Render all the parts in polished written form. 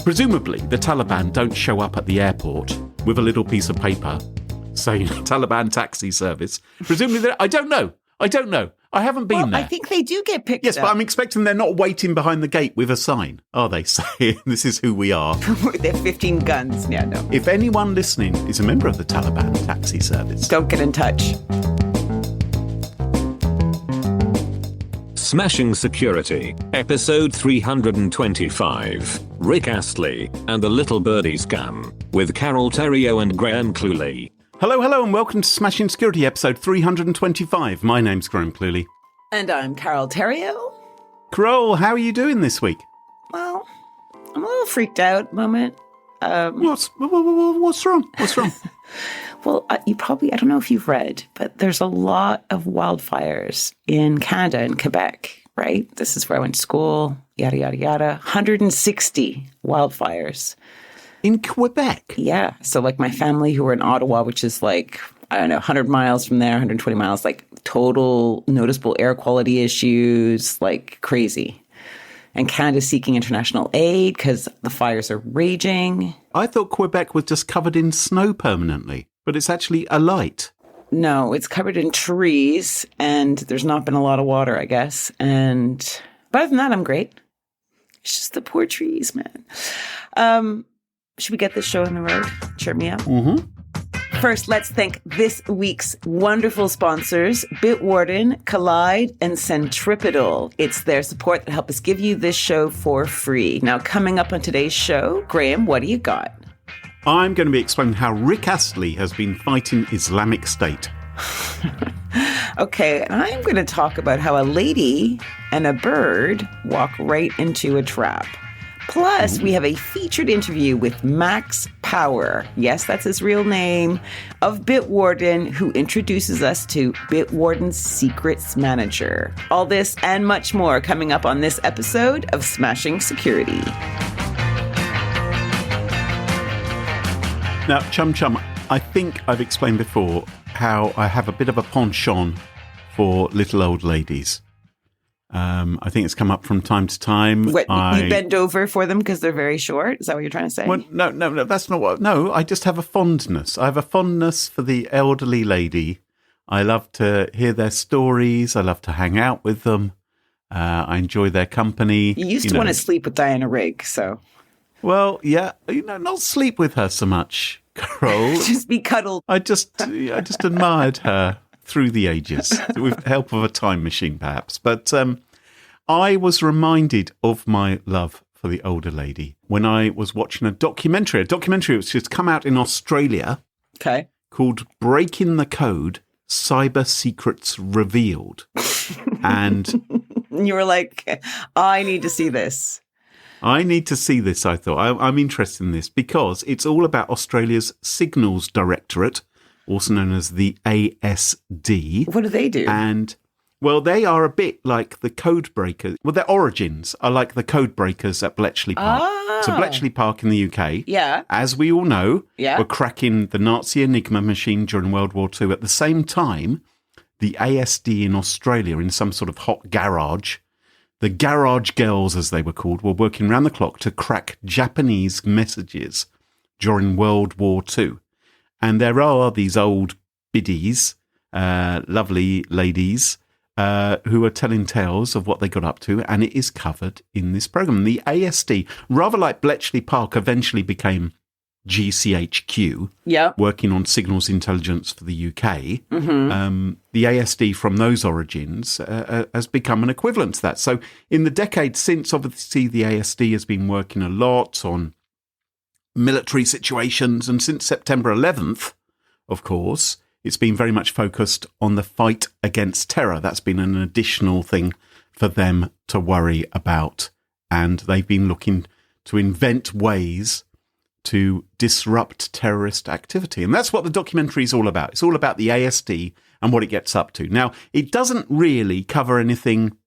Presumably, the Taliban don't show up at the airport with a little piece of paper saying Taliban taxi service. Presumably, I don't know. I haven't been there. I think they do get picked up. Yes, but I'm expecting they're not waiting behind the gate with a sign, are they, saying this is who we are? They have 15 guns. Yeah, no. If anyone listening is a member of the Taliban taxi service, don't get in touch. Smashing Security, episode 325. Rick Astley and the Little Birdie Scam, with Carole, Theriault and Graham Cluley. Hello, and welcome to Smashing Security, episode 325. My name's Graham Cluley. And I'm Carole, Theriault. Carole, how are you doing this week? Well, I'm a little freaked out at the moment. What's wrong? What's wrong? Well, I don't know if you've read, but there's a lot of wildfires in Canada and Quebec, right? This is where I went to school, yada, yada, yada. 160 wildfires. In Quebec? Yeah. So like my family who were in Ottawa, which is like, 100 miles from there, 120 miles, like total noticeable air quality issues, like crazy. And Canada's seeking international aid because the fires are raging. I thought Quebec was just covered in snow permanently, but it's actually alight. No, it's covered in trees and there's not been a lot of water, I guess. But other than that, I'm great. It's just the poor trees, man. Should we get this show on the road? Cheer me up. Mm-hmm. First, let's thank this week's wonderful sponsors, Bitwarden, Collide, and Centripetal. It's their support that help us give you this show for free. Now, coming up on today's show, Graham, what do you got? I'm going to be explaining how Rick Astley has been fighting Islamic State. Okay, and I'm going to talk about how a lady and a bird walk right into a trap. Plus, we have a featured interview with Max Power, yes, that's his real name, of Bitwarden, who introduces us to Bitwarden's secrets manager. All this and much more coming up on this episode of Smashing Security. Now, Chum, I think I've explained before how I have a bit of a penchant for little old ladies. I think it's come up from time to time. What, you bend over for them because they're very short? Is that what you're trying to say? Well, no, that's not what... No, I just have a fondness. I have a fondness for the elderly lady. I love to hear their stories. I love to hang out with them. I enjoy their company. You used to want to sleep with Diana Rigg, so... Well, yeah, not sleep with her so much, Carole. Just be cuddled. I just admired her through the ages, with the help of a time machine, perhaps. But I was reminded of my love for the older lady when I was watching a documentary which has come out in Australia, okay, called Breaking the Code, Cyber Secrets Revealed. And you were like, I need to see this. I need to see this, I thought. I'm interested in this because it's all about Australia's Signals Directorate, also known as the ASD. What do they do? And, well, they are a bit like the code breakers. Well, their origins are like the code breakers at Bletchley Park. Ah. So Bletchley Park in the UK, yeah, as we all know, yeah, were cracking the Nazi Enigma machine during World War II. At the same time, the ASD in Australia, in some sort of hot garage, the garage girls, as they were called, were working round the clock to crack Japanese messages during World War II. And there are these old biddies, lovely ladies, who are telling tales of what they got up to, and it is covered in this programme. The ASD, rather like Bletchley Park, eventually became GCHQ, working on signals intelligence for the UK. Mm-hmm. The ASD from those origins has become an equivalent to that. So in the decades since, obviously, the ASD has been working a lot on military situations, and since September 11th, of course, it's been very much focused on the fight against terror. That's been an additional thing for them to worry about, and they've been looking to invent ways to disrupt terrorist activity. And that's what the documentary is all about. It's all about the ASD and what it gets up to. Now, it doesn't really cover anything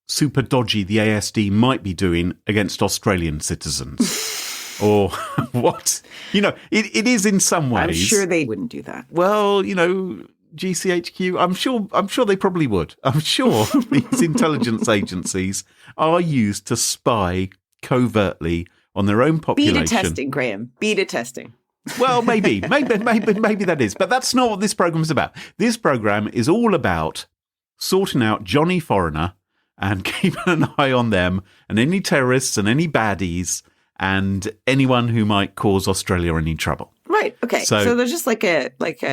super dodgy the ASD might be doing against Australian citizens. Or what? It is in some ways. I'm sure they wouldn't do that. Well, GCHQ, I'm sure they probably would. I'm sure these intelligence agencies are used to spy covertly on their own population. Beta testing, Graham. Beta testing. Well, maybe that is. But that's not what this program is about. This program is all about sorting out Johnny Foreigner and keeping an eye on them and any terrorists and any baddies and anyone who might cause Australia any trouble. Right. Okay. So there's just like a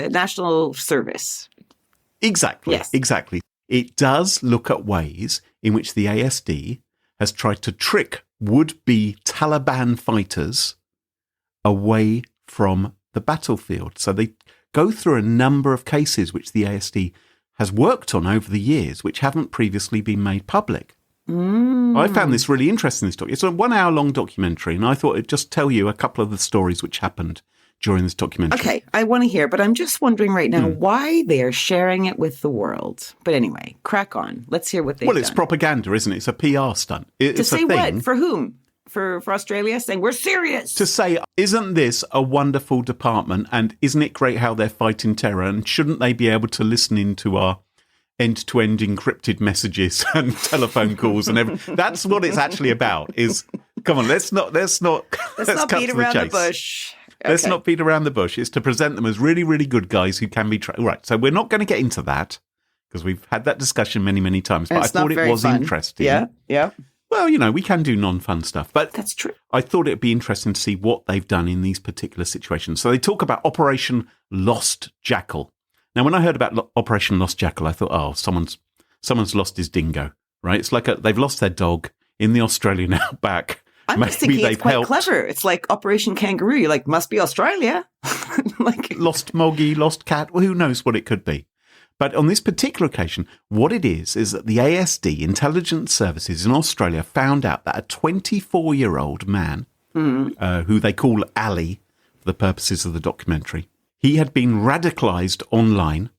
national service. Exactly. Yes. Exactly. It does look at ways in which the ASD has tried to trick would-be Taliban fighters away from the battlefield. So they go through a number of cases which the ASD has worked on over the years, which haven't previously been made public. I found this really interesting, this doc. It's a 1 hour long documentary, and I thought it'd just tell you a couple of the stories which happened during this documentary. Okay, I want to hear, but I'm just wondering right now why they're sharing it with the world. But anyway, crack on. Let's hear what they've done. Well, it's propaganda, isn't it? It's a PR stunt. To say what? For whom? For Australia? Saying, we're serious. To say, isn't this a wonderful department? And isn't it great how they're fighting terror? And shouldn't they be able to listen into our end-to-end encrypted messages and telephone calls and everything? That's what it's actually about. Is come on, let's not beat around the bush. Okay. Let's not beat around the bush. It's to present them as really, really good guys who can be all right. So we're not going to get into that because we've had that discussion many, many times. But I thought it was interesting. Yeah. Well, we can do non-fun stuff, but that's true. I thought it'd be interesting to see what they've done in these particular situations. So they talk about Operation Lost Jackal. Now, when I heard about Operation Lost Jackal, I thought, oh, someone's lost his dingo, right? It's like they've lost their dog in the Australian outback. I'm just thinking it's quite clever. It's like Operation Kangaroo. You're like, must be Australia. Lost Moggy, lost cat. Well, who knows what it could be? But on this particular occasion, what it is that the ASD, Intelligence Services in Australia, found out that a 24-year-old man, who they call Ali for the purposes of the documentary, he had been radicalised online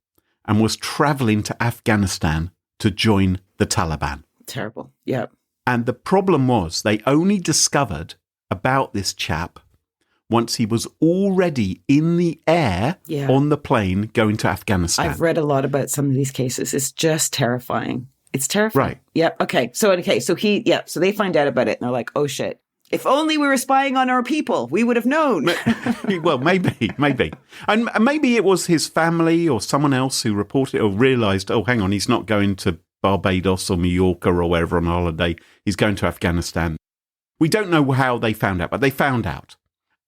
and was travelling to Afghanistan to join the Taliban. Terrible. Yeah. And the problem was they only discovered about this chap once he was already in the air on the plane going to Afghanistan. I've read a lot about some of these cases. It's just terrifying. It's terrifying. Right. Yeah. Okay. So so they find out about it and they're like, oh shit. If only we were spying on our people, we would have known. Well, maybe. And maybe it was his family or someone else who reported or realised, oh, hang on, he's not going to Barbados or Mallorca or wherever on holiday. He's going to Afghanistan. We don't know how they found out, but they found out.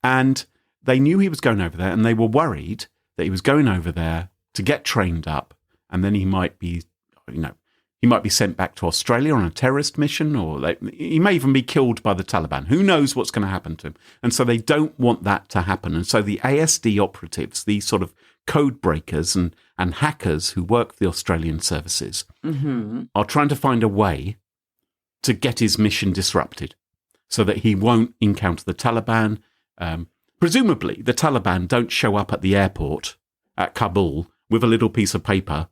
And they knew he was going over there, and they were worried that he was going over there to get trained up, and then he might be, he might be sent back to Australia on a terrorist mission, or he may even be killed by the Taliban. Who knows what's going to happen to him? And so they don't want that to happen. And so the ASD operatives, these sort of code breakers and hackers who work for the Australian services, are trying to find a way to get his mission disrupted so that he won't encounter the Taliban. Presumably, the Taliban don't show up at the airport at Kabul with a little piece of paper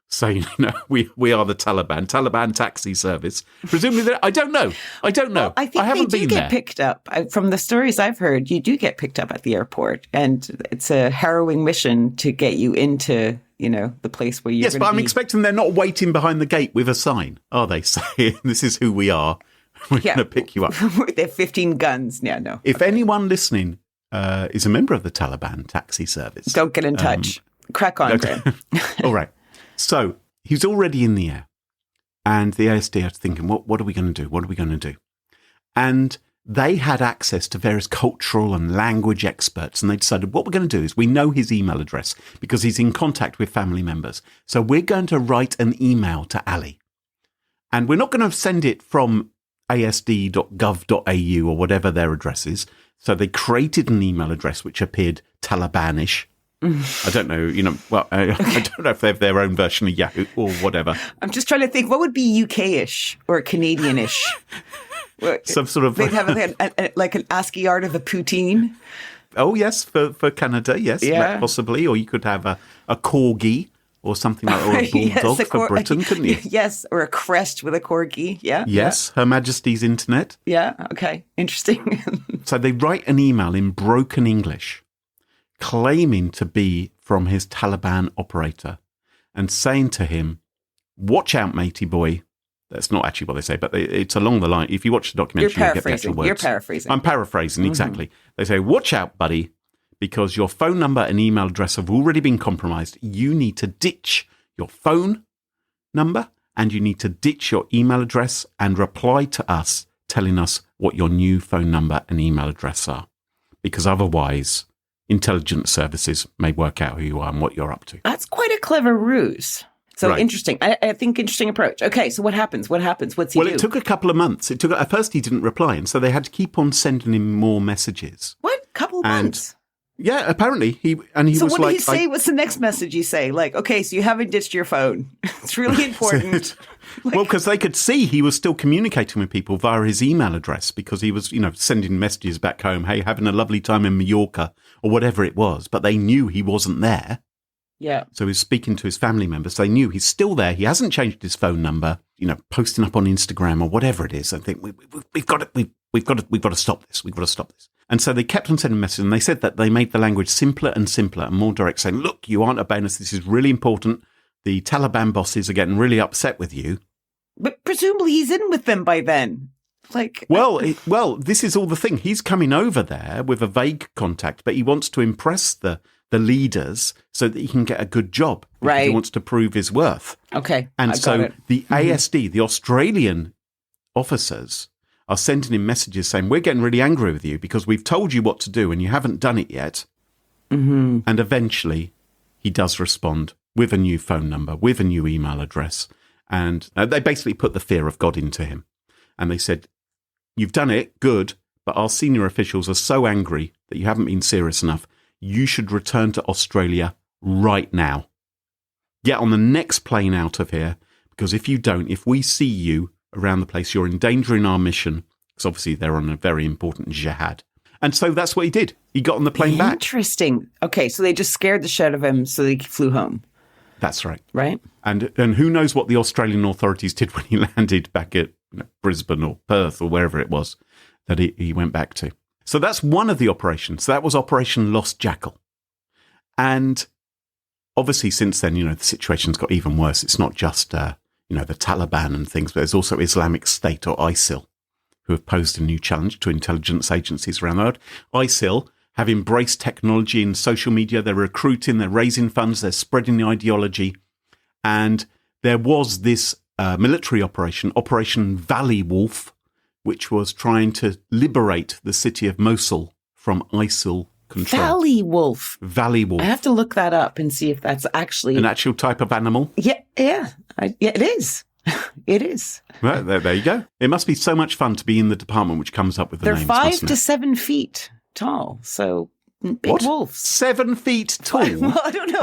saying, we are the Taliban taxi service. Presumably, I don't know. Well, I think haven't they do been get picked up. From the stories I've heard, you do get picked up at the airport, and it's a harrowing mission to get you into, the place where you're Yes, but I'm expecting they're not waiting behind the gate with a sign, are they, saying, this is who we are. We're going to pick you up. They have 15 guns. Yeah, no. If anyone listening is a member of the Taliban taxi service, don't get in touch. Crack on, Graham. All right. So he's already in the air, and the ASD are thinking, what are we going to do? What are we going to do? And they had access to various cultural and language experts, and they decided what we're going to do is we know his email address because he's in contact with family members. So we're going to write an email to Ali, and we're not going to send it from asd.gov.au or whatever their address is. So they created an email address which appeared Talibanish. I don't know, I don't know if they have their own version of Yahoo or whatever. I'm just trying to think, what would be UK-ish or Canadian-ish? Some sort of... They'd have like an ASCII art of a poutine. Oh, yes, for Canada, yes, possibly. Or you could have a corgi or something like or a bulldog for Britain, couldn't you? Yes, or a crest with a corgi, yeah. Yes, Her Majesty's Internet. Yeah, okay, interesting. So they write an email in broken English claiming to be from his Taliban operator and saying to him, watch out, matey boy, That's not actually what they say, but it's along the line. If you watch the documentary, you get the actual words. You're paraphrasing. I'm paraphrasing, exactly. They say, watch out, buddy, because your phone number and email address have already been compromised. You need to ditch your phone number and you need to ditch your email address and reply to us telling us what your new phone number and email address are. Because otherwise, intelligence services may work out who you are and what you're up to. That's quite a clever ruse. So right. Interesting. I think interesting approach. Okay, so what happens? What's he do? Well, it took a couple of months. At first he didn't reply, and so they had to keep on sending him more messages. What? Couple months? Yeah, apparently he So was what like, did he say? What's the next message you say? Like, okay, so you haven't ditched your phone. It's really important. Well, because they could see he was still communicating with people via his email address because he was, sending messages back home, hey, having a lovely time in Mallorca or whatever it was. But they knew he wasn't there. Yeah. So he was speaking to his family members. They knew he's still there. He hasn't changed his phone number, posting up on Instagram or whatever it is. I think we've got to stop this. We've got to stop this. And so they kept on sending messages, and they said that they made the language simpler and simpler and more direct, saying, look, you aren't obeying us. This is really important. The Taliban bosses are getting really upset with you. But presumably he's in with them by then. Well, this is all the thing. He's coming over there with a vague contact, but he wants to impress the leaders so that he can get a good job. Right. He wants to prove his worth. Okay. And so the ASD, the Australian officers, are sending him messages saying, we're getting really angry with you because we've told you what to do and you haven't done it yet. Mm-hmm. And eventually he does respond with a new phone number, with a new email address. And they basically put the fear of God into him. And they said, you've done it, good, but our senior officials are so angry that you haven't been serious enough. You should return to Australia right now. Get on the next plane out of here, because if you don't, if we see you around the place, you're endangering our mission, because obviously they're on a very important jihad. And so that's what he did. He got on the plane back. Interesting. Okay, so they just scared the shit out of him, so they flew home. That's right. Right. And who knows what the Australian authorities did when he landed back at Brisbane or Perth or wherever it was that he went back to. So that's one of the operations. So that was Operation Lost Jackal. And obviously since then, the situation's got even worse. It's not just, the Taliban and things, but there's also Islamic State or ISIL, who have posed a new challenge to intelligence agencies around the world. ISIL have embraced technology and social media. They're recruiting, they're raising funds, they're spreading the ideology. And there was this military operation, Operation Valley Wolf, which was trying to liberate the city of Mosul from ISIL control. Valley Wolf. Valley Wolf. I have to look that up and see if that's actually an actual type of animal. Yeah, it is. It is. Well, there you go. It must be so much fun to be in the department which comes up with the names. They're 5 to 7 feet tall, so big wolves. 7 feet tall? Well, I don't know.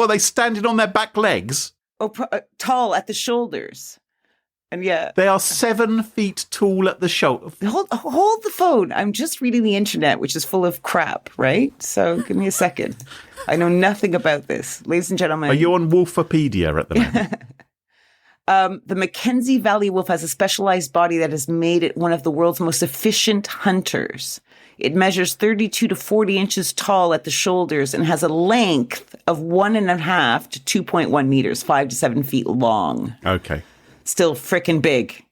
Are they standing on their back legs? Tall at the shoulders. And yeah. They are 7 feet tall at the shoulder. Hold the phone. I'm just reading the internet, which is full of crap, right? So give me a second. I know nothing about this. Ladies and gentlemen. Are you on Wolfopedia at the moment? The Mackenzie Valley wolf has a specialized body that has made it one of the world's most efficient hunters. It measures 32 to 40 inches tall at the shoulders and has a length of 1.5 to 2.1 meters, 5 to 7 feet long. Okay. Still frickin' big.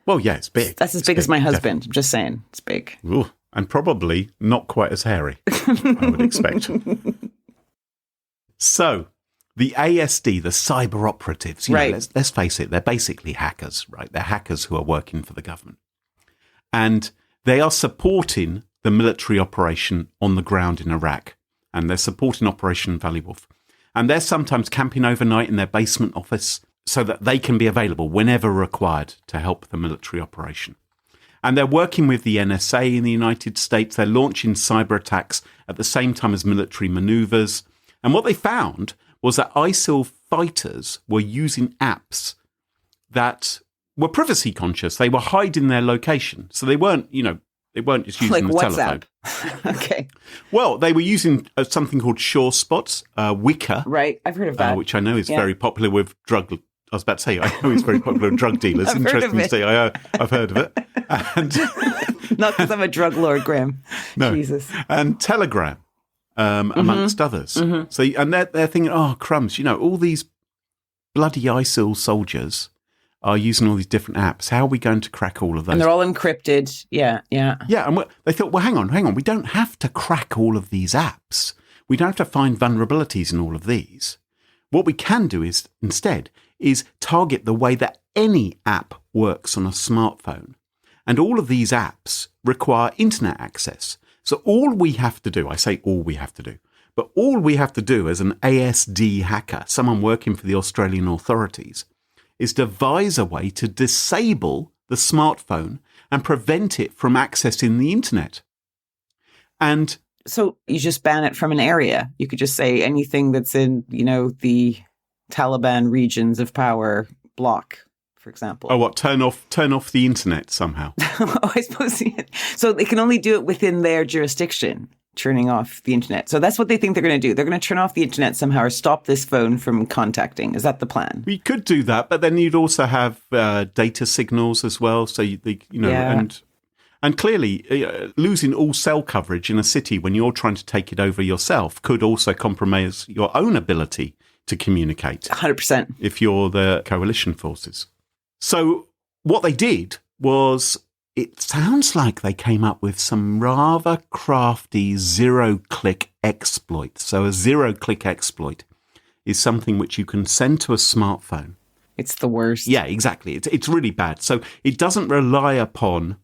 Well, yeah, it's big. That's as big as my husband. Definitely. I'm just saying. It's big. Ooh, and probably not quite as hairy, I would expect. So, the ASD, the cyber operatives, right. Let's face it, they're basically hackers, right? They're hackers who are working for the government. And they are supporting the military operation on the ground in Iraq. And they're supporting Operation Valley Wolf. And they're sometimes camping overnight in their basement office so that they can be available whenever required to help the military operation. And they're working with the NSA in the United States. They're launching cyber attacks at the same time as military maneuvers. And what they found was that ISIL fighters were using apps that were privacy conscious. They were hiding their location. So they weren't, they weren't just using the telephone. Okay. Well, they were using something called Sure Spots, Wicker. Right. I've heard of that. Which I know is very popular with I was about to say, I know it's very popular with drug dealers. I've Interesting heard of to say, I've heard of it. And, not because I'm a drug lord, Graham. No. Jesus. And Telegram, amongst others. Mm-hmm. So, and they're thinking, oh, crumbs, all these bloody ISIL soldiers are using all these different apps. How are we going to crack all of those? And they're all encrypted. Yeah. Yeah, and they thought, well, hang on. We don't have to crack all of these apps. We don't have to find vulnerabilities in all of these. What we can do is instead target the way that any app works on a smartphone. And all of these apps require internet access. So all we have to do, I say all we have to do, but all we have to do as an ASD hacker, someone working for the Australian authorities, is devise a way to disable the smartphone and prevent it from accessing the internet. And so you just ban it from an area. You could just say anything that's in, the Taliban regions of power block, for example. Oh, what? Turn off the internet somehow? Oh, I suppose. So they can only do it within their jurisdiction, turning off the internet. So that's what they think they're going to do. They're going to turn off the internet somehow or stop this phone from contacting. Is that the plan? We could do that, but then you'd also have data signals as well. So, and clearly losing all cell coverage in a city when you're trying to take it over yourself could also compromise your own ability to communicate. 100%. If you're the coalition forces. So what they did was, it sounds like they came up with some rather crafty zero-click exploit. So a zero-click exploit is something which you can send to a smartphone. It's the worst. Yeah, exactly. It's really bad. So it doesn't rely upon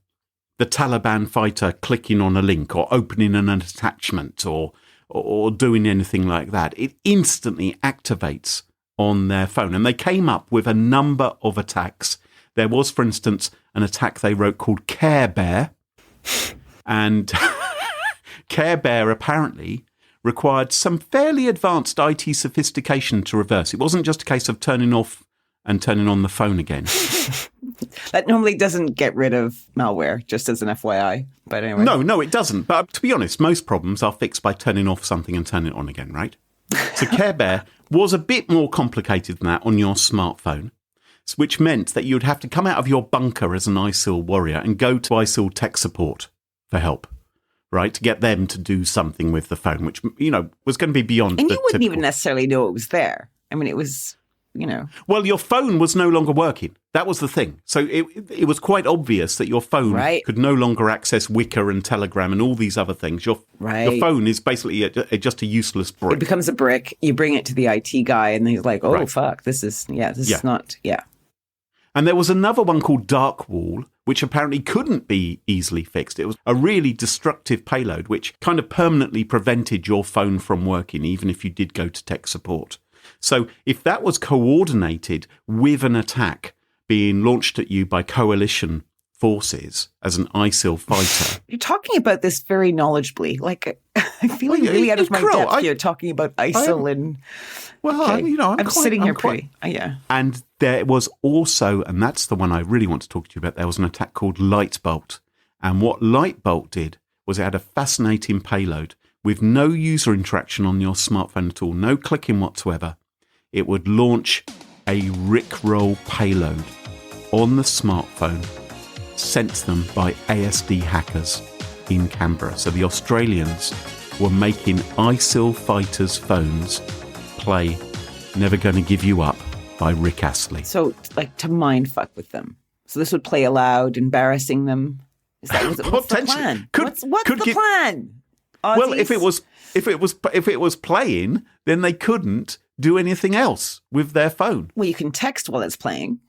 the Taliban fighter clicking on a link or opening an attachment or doing anything like that. It instantly activates on their phone. And they came up with a number of attacks. There was, for instance, an attack they wrote called Care Bear. And Care Bear apparently required some fairly advanced IT sophistication to reverse. It wasn't just a case of turning off and turning on the phone again. That normally doesn't get rid of malware, just as an FYI. But anyway. No, it doesn't. But to be honest, most problems are fixed by turning off something and turning it on again, right? So Care Bear was a bit more complicated than that on your smartphone, which meant that you'd have to come out of your bunker as an ISIL warrior and go to ISIL tech support for help, right? To get them to do something with the phone, which, was going to be beyond and the you wouldn't typical. even necessarily know it was there. I mean, it was... Well, your phone was no longer working. That was the thing. So it was quite obvious that your phone could no longer access Wickr and Telegram and all these other things. Your phone is basically just a useless brick. It becomes a brick. You bring it to the IT guy and he's like, fuck, this is not. And there was another one called Dark Wall, which apparently couldn't be easily fixed. It was a really destructive payload, which kind of permanently prevented your phone from working, even if you did go to tech support. So if that was coordinated with an attack being launched at you by coalition forces as an ISIL fighter... You're talking about this very knowledgeably. Like, I'm feeling really out of my depth here talking about ISIL and... Well, okay. I'm sitting here pretty... yeah. And there was also, and that's the one I really want to talk to you about, there was an attack called Lightbolt. And what Lightbolt did was it had a fascinating payload with no user interaction on your smartphone at all, no clicking whatsoever. It would launch a Rickroll payload on the smartphone sent to them by ASD hackers in Canberra. So the Australians were making ISIL fighters' phones play Never Gonna Give You Up by Rick Astley. So, like, to mind fuck with them. So this would play aloud, embarrassing them. Is that what's the plan? What's the plan? Aussies? Well, if it was playing, then they couldn't do anything else with their phone. Well, you can text while it's playing.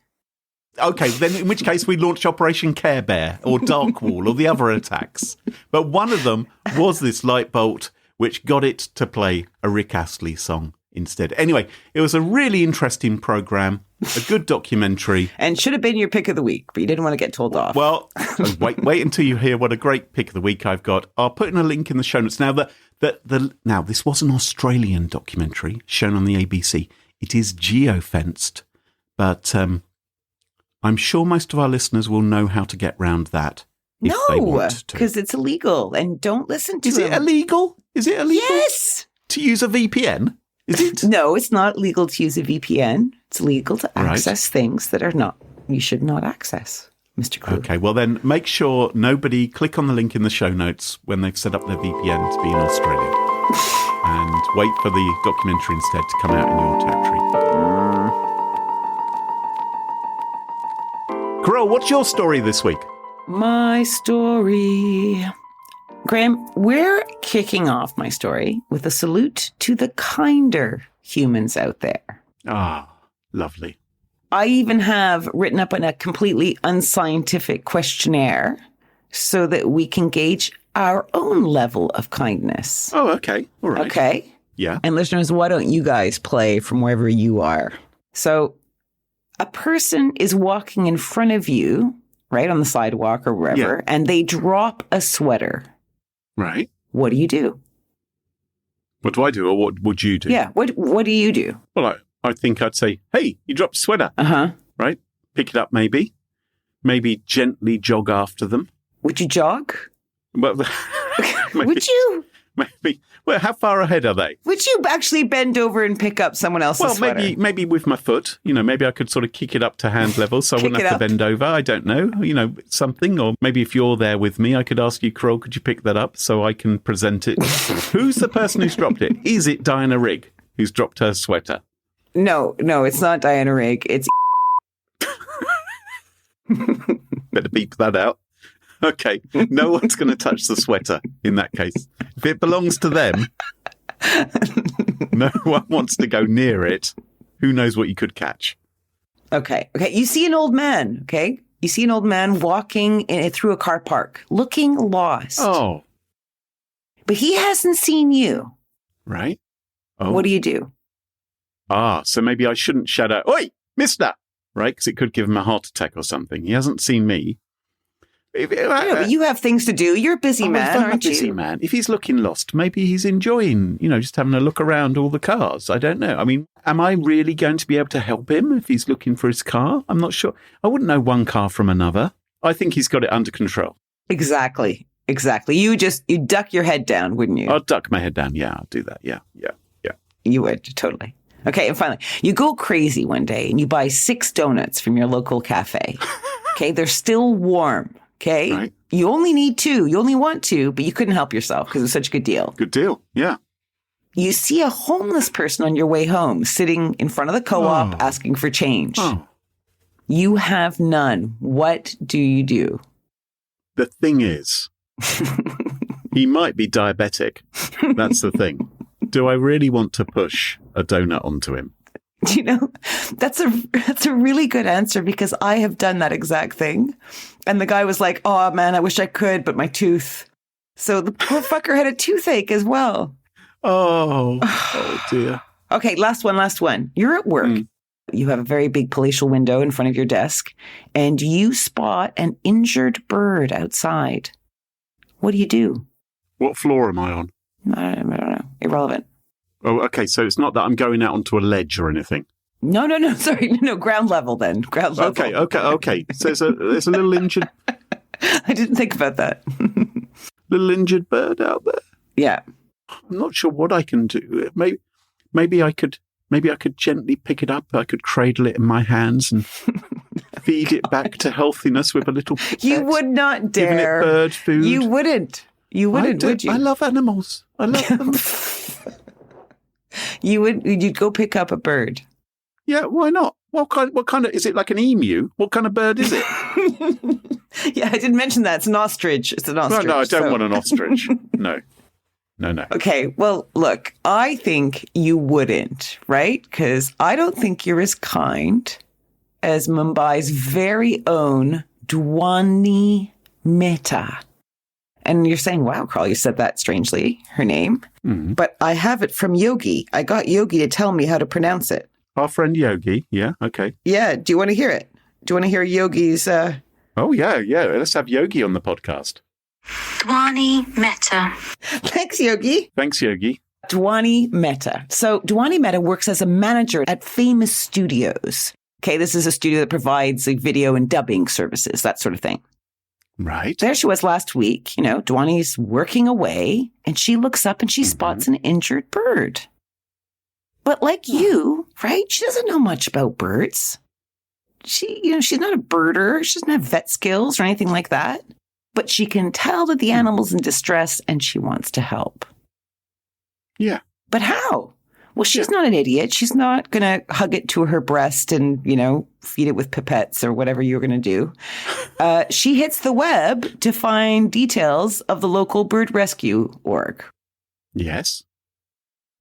Okay, then in which case we launched Operation Care Bear or Dark Wall or the other attacks. But one of them was this Lightbolt, which got it to play a Rick Astley song instead. Anyway, it was a really interesting program, a good documentary. And should have been your pick of the week, but you didn't want to get told off. Well, wait until you hear what a great pick of the week I've got. I'll put in a link in the show notes. Now, now this was an Australian documentary shown on the ABC. It is geofenced, but I'm sure most of our listeners will know how to get round that. No, because it's illegal, and don't listen to Is it illegal? Is it illegal? Yes. To use a VPN? Is it? No, it's not legal to use a VPN. It's legal to access things that you should not access, Mr. Cluley. Okay, well then make sure nobody click on the link in the show notes when they've set up their VPN to be in Australia. And wait for the documentary instead to come out in your territory. Carole, what's your story this week? My story. Graham, we're kicking off my story with a salute to the kinder humans out there. Ah, lovely. I even have written up in a completely unscientific questionnaire so that we can gauge our own level of kindness. Oh, okay. All right. Okay. Yeah. And listeners, why don't you guys play from wherever you are? So a person is walking in front of you, right, on the sidewalk or wherever, and they drop a sweater. Right. What do you do? What do I do, or what would you do? Yeah. What do you do? Well, I think I'd say, hey, you dropped a sweater. Uh-huh. Right? Pick it up, maybe. Maybe gently jog after them. Would you jog? Well, maybe, Would you? Maybe. Well, how far ahead are they? Would you actually bend over and pick up someone else's sweater? Well, maybe with my foot. Maybe I could sort of kick it up to hand level so I wouldn't have to bend over. I don't know. Something. Or maybe if you're there with me, I could ask you, Carole, could you pick that up so I can present it? Who's the person who's dropped it? Is it Diana Rigg who's dropped her sweater? No, it's not Diana Rigg. It's... Better beep that out. Okay, no one's going to touch the sweater in that case. If it belongs to them, no one wants to go near it. Who knows what you could catch? Okay. You see an old man, okay? You see an old man walking through a car park, looking lost. Oh. But he hasn't seen you. Right. Oh. What do you do? So maybe I shouldn't shout out, "Oi, mister!" Right? Because it could give him a heart attack or something. He hasn't seen me. But you have things to do. You're a busy man, aren't you? I'm a busy man. If he's looking lost, maybe he's enjoying, just having a look around all the cars. I don't know. I mean, am I really going to be able to help him if he's looking for his car? I'm not sure. I wouldn't know one car from another. I think he's got it under control. Exactly. You duck your head down, wouldn't you? I'd duck my head down. Yeah, I'll do that. Yeah. You would, totally. Okay, and finally, you go crazy one day and you buy 6 donuts from your local cafe. Okay, they're still warm. Okay, right. You only need 2. You only want 2, but you couldn't help yourself because it was such a good deal. Good deal, yeah. You see a homeless person on your way home sitting in front of the co-op asking for change. Oh. You have none. What do you do? The thing is, he might be diabetic. That's the thing. Do I really want to push a donut onto him? That's a really good answer because I have done that exact thing. And the guy was like, "Oh man, I wish I could, but my tooth." So the poor fucker had a toothache as well. Oh dear. Okay, last one. You're at work. You have a very big palatial window in front of your desk and you spot an injured bird outside. What do you do? What floor am I on? I don't know. Irrelevant. Oh, okay. So it's not that I'm going out onto a ledge or anything. No. Sorry. No, ground level then. Ground level. Okay. So there's a little injured... I didn't think about that. Little injured bird out there. Yeah. I'm not sure what I can do. Maybe I could gently pick it up. I could cradle it in my hands and feed it back to healthiness with a little pipette. You would not dare. Giving it bird food. You wouldn't, would you? I love animals. I love them. You'd go pick up a bird. Yeah, why not? What kind of, is it like an emu? What kind of bird is it? Yeah, I didn't mention that. It's an ostrich. No, I don't want an ostrich. No. Okay, well, look, I think you wouldn't, right? Because I don't think you're as kind as Mumbai's very own Dwani Mehta. And you're saying, wow, Carole, you said that strangely, her name. Mm-hmm. But I have it from Yogi. I got Yogi to tell me how to pronounce it. Our friend Yogi. Yeah, okay. Yeah, do you want to hear it? Do you want to hear Yogi's... Oh, yeah. Let's have Yogi on the podcast. Dwani Mehta. Thanks, Yogi. Dwani Mehta. So Dwani Mehta works as a manager at Famous Studios. Okay, this is a studio that provides like video and dubbing services, that sort of thing. Right. There she was last week. Dwani's working away and she looks up and she spots an injured bird. But like you, right? She doesn't know much about birds. She's not a birder. She doesn't have vet skills or anything like that. But she can tell that the animal's in distress and she wants to help. Yeah. But how? Well, she's not an idiot. She's not going to hug it to her breast and, feed it with pipettes or whatever you're going to do. She hits the web to find details of the local bird rescue org. Yes.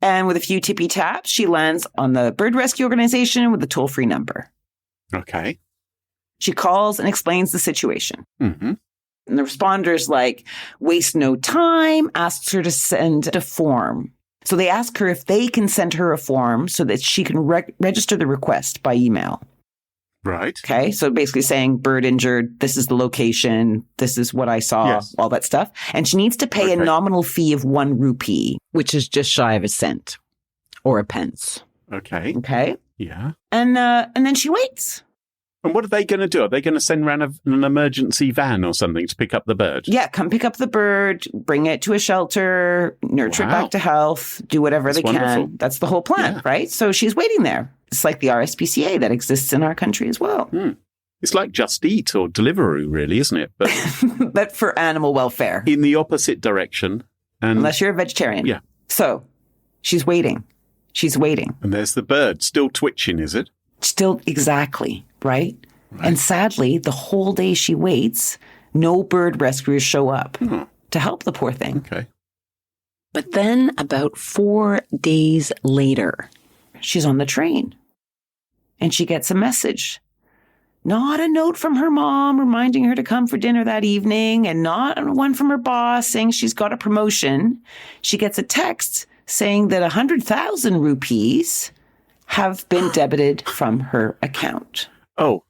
And with a few tippy taps, she lands on the bird rescue organization with a toll-free number. Okay. She calls and explains the situation. Mm-hmm. And the responder's like, waste no time, asks her to send a form. So they ask her if they can send her a form so that she can register the request by email. Right. Okay. So basically saying bird injured, this is the location, this is what I saw, Yes. all that stuff. And she needs to pay a nominal fee of 1 rupee, which is just shy of a cent or a pence. Okay. Okay. Yeah. And then she waits. And what are they going to do? Are they going to send around an emergency van or something to pick up the bird? Yeah, come pick up the bird, bring it to a shelter, nurture it Wow. back to health, do whatever they wonderful. can. That's the whole plan, Yeah. right? So she's waiting there. It's like the RSPCA that exists in our country as well. It's like Just Eat or Deliveroo, really, isn't it? But But for animal welfare, in the opposite direction. And, unless you're a vegetarian. Yeah. So she's waiting. She's waiting. and there's the bird still twitching, is it? Still, exactly, right? And sadly, the whole day she waits, no bird rescuers show up to help the poor thing. Okay. But then about 4 days later, she's on the train and she gets a message. Not a note from her mom reminding her to come for dinner that evening, and not one from her boss saying she's got a promotion. She gets a text saying that 100,000 rupees have been debited from her account. Oh,